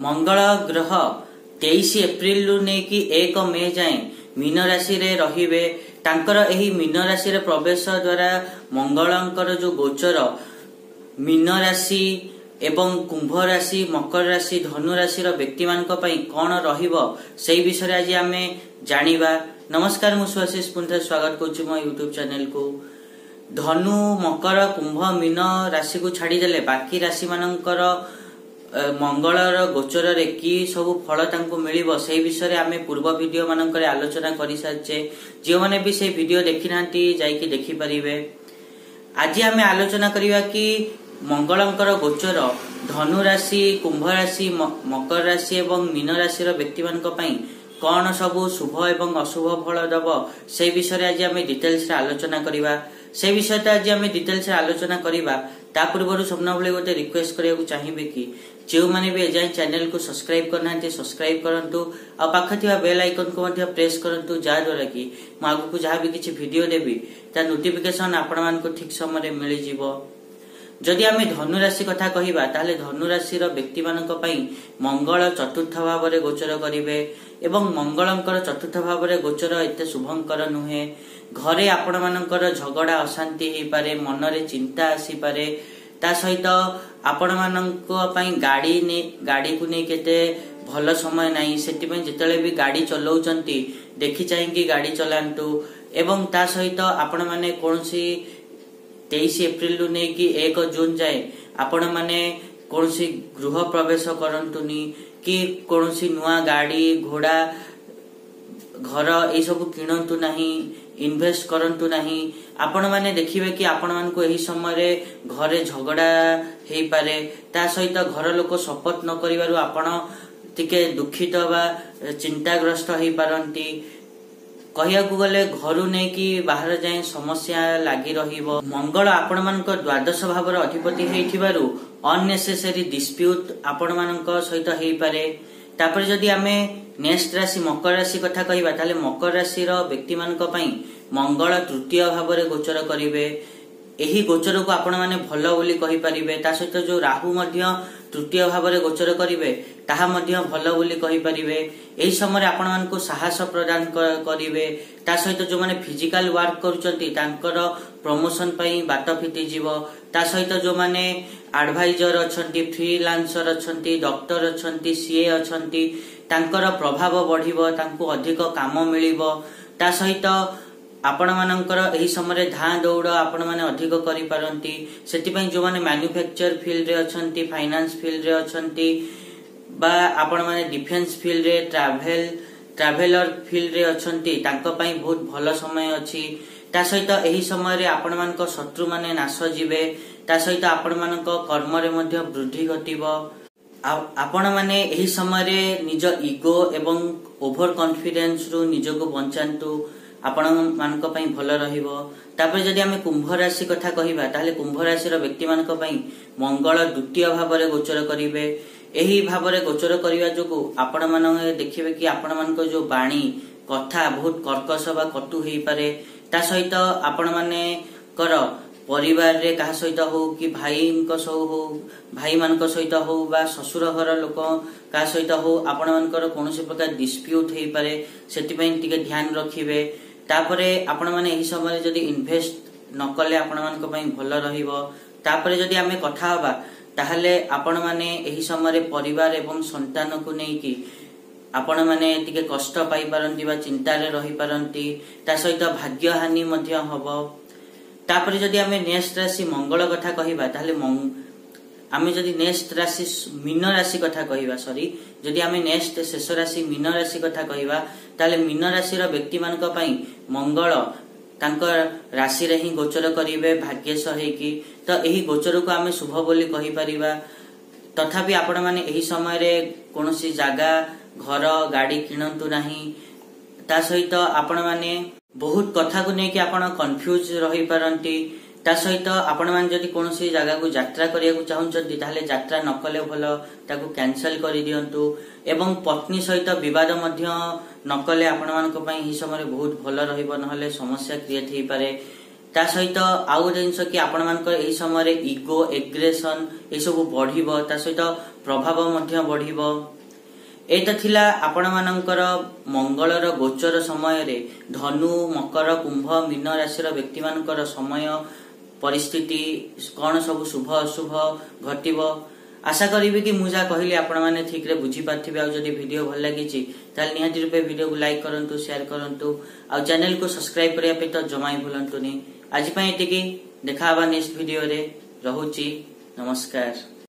मंगल ग्रह 23 एप्रिल रु नेकी 1 मे जाए मीन राशि रे रहिबे। तांकर एही मीन राशि रे प्रवेश द्वारा मंगलंकर जो गोचर मीन राशि एवं कुंभ राशि, मकर राशि, धनु राशि रो व्यक्ति मानक पई कोन रहिबो सेही विषय आज आमे जानिबा। नमस्कार, मु सुआशीष पुनः स्वागत करछु मो YouTube चैनल को। धनु, मकर, कुंभ, मीन राशि को छाड़ी देले बाकी राशि मानकर मंगलर गोचर रे की सब फल तांको मिलिबो सेही विषय आमे पूर्व वीडियो मानकर आलोचना करि साचे। जे माने भी से वीडियो देखि नांती जाई कि देखि परिबे। आज आमे आलोचना करिवा कि मंगलंकर गोचर धनु राशि, कुंभ राशि, मकर राशि एवं मीन राशि रो व्यक्ति मानक पई कोन सब शुभ एवं अशुभ फल दबो से विषय आज आमे डिटेल्स रे आलोचना करिवा। से विषय आज आमे डिटेल्स रे आलोचना करिवा। ता पूर्व सबना बेले गोटे रिक्वेस्ट करिया चाहिबे कि जो माने भी एजाय चैनल को सब्सक्राइब करना सब्सक्राइब करंतु आ पाख थिबा बेल आइकन को मध्य प्रेस करंतु जा द्वारा कि म आगु को जहा भी किछि वीडियो देबी ता नोटिफिकेशन आपण मान को ठीक समय रे मिलि जिवो। जदि आमे धनु राशि कथा कहिबा ताले धनु राशि रो व्यक्ति मानक पई मंगल चतुर्थ भाव रे गोचर करिवे एवं मंगलंकर चतुर्थ भाव रे गोचर एते शुभंकर नुहे। घरे आपण मानकर झगड़ा अशांति हेई पारे, मन रे चिंता आसी पारे। ता सहित आपण मानक पई गाड़ी को नै केते भल समय नाही, सेति पई जेतले भी गाड़ी चलाउचंती देखि चाहि कि गाड़ी चलांतु। एवं ता सहित आपण माने कोनसी 23 एप्रिल रु नै कि 1 जून जाए आपण माने कोनसी गृह प्रवेश करंतुनी कि कोनसी नुआ गाड़ी घोड़ा घर ए सब किणंतु नाही, इन्वेस्ट करंतु नाही। आपण माने देखिबे कि आपण मान को एही समय रे घरे झगड़ा हेई पारे। ता सहित घर लोक सपोर्ट न करिवारु आपण तिके दुखित बा चिंताग्रस्त हेई पारंती। कहिया को गले घरु नै कि बाहर जाय समस्या लागि रहिबो। मंगल आपण मान को द्वादश भाव रे अधिपति हेइथिबारु अननेसेसरी डिस्प्यूट आपण मान को सहित हेई पारे। तापर जदि आमे नेक्स्ट राशि मकर राशि कथा कहिबा ताले मकर राशि रो व्यक्ति मानक पई मंगल तृतीय भाव रे गोचर करिवे। एही गोचर को आपण माने भलो बोली कहि परिबे। ता सहित जो राहु मध्य तृतीय भाव रे गोचर करिवे ताहा मध्य भलो बोली कहि परिबे। एही समय आपण मान को साहस प्रदान करिवे। ता सहित जो माने फिजिकल वर्क करूचंती तांकर प्रमोशन पई बाट फिटी जीवो। ता सहित जो माने एडवाइजर अछंती, फ्रीलांसर अछंती, डॉक्टर अछंती, सीए अछंती तांकर प्रभाव बढ़िबो, तांको अधिक काम मिलिबो। ता सहित आपण मानकर एही समय धां दौड़ आपण माने अधिक करि पारंती। सेति पई जो माने मैन्युफैक्चर फील्ड रे अछंती, फाइनेंस फील्ड रे अछंती बा आपण माने डिफेंस फील्ड रे ट्रैवलर फील्ड रे अछंती तांको पई बहुत भलो समय अछि। ता सहित एही समय रे आपण मानक शत्रु माने नाश जिवे। ता सहित आपण मानक कर्म रे मध्य वृद्धि घटिबो। आपण माने एही समय रे निज ईगो एवं ओवर कॉन्फिडेंस रु निजको बंचांतु आपण मानक पई भलो रहिबो। तापर जदि हमें कुंभ राशि कथा कहिबा ताले कुंभ राशि रो व्यक्ति मानक पई मंगल द्वितीय भाव रे गोचर करिवे। एही भाव रे गोचर करिवा जोगु आपण माने देखिबे कि आपण मानक जो बाणी कथा बहुत कर्कश बा कटु हेई पारे। ता सहित आपण माने कर परिवार रे कहा सहित हो कि भाई मानक सहित हो बा ससुर घर लोक का सहित हो आपण मानकर कोनोसी प्रकार डिस्प्यूट हेई पारे। सेति पई टिके ध्यान रखिबे। तापरे आपण माने एही समय जदी इन्वेस्ट न कले आपण मानक पई भलो रहिबो। तापरे जदी हमें कथा होबा ताहले आपण माने एही समय रे परिवार एवं संतान को नै कि आपण माने टिके कष्ट पाई पारंती बा चिंता रे रहि पारंती। ता सहित भाग्य हानि मध्य हबो। तापरे जदी हमें नेक्स्ट राशि मंगल कथा कहिबा ताहले आमे जदी नेक्स्ट राशि मीन राशि कथा कहिबा जदी आमे नेक्स्ट शेष राशि मीन राशि कथा कहिबा ताले मीन राशि रो व्यक्ति मानक पई मंगल तांकर राशि रे ही गोचर करिवे भाग्यश हेकी। तो एही गोचर को आमे शुभ बोली कहि परिबा। तथापि आपण माने एही समय रे कोनोसी जागा घर गाड़ी किणंतु नाही। ता सहित आपण माने बहुत कथा को नै कि आपण कंफ्यूज रहि पारंती। ता सहित आपण मान जदि कोनोसी जगह को यात्रा करिया को चाहउचंती ताले यात्रा न कले भलो ताको कैंसिल करि दियंतु। एवं पत्नी सहित विवाद मध्य न कले आपण मान को पई ही समय बहुत भलो रहिबो, नहले समस्या क्रिएट हेई पारे। ता सहित आउ गोटे जिनस कि आपण मानकर एही समय इगो एग्रेसन ए सब बढ़िबो ता सहित प्रभाव मध्य बढ़िबो। एटा थिला आपण मानकर मंगलर गोचर समय रे धनु मकर कुंभ मीन राशि व्यक्ति मानकर समय परिस्थिति कौन सब शुभ अशुभ घटिबो। आशा करी कि मुझा कहली आपण माने ठीक रे बुझी पाथिबे। आ जदी वीडियो भल लागि छि ताल निहाती रूपे वीडियो को लाइक करंतु शेयर करंतु आ चैनल को सब्सक्राइब करिया पे तो जमाई भूलंतुनी। आज पई एतिकी देखा हबा नेक्स्ट वीडियो रे। रहुची नमस्कार।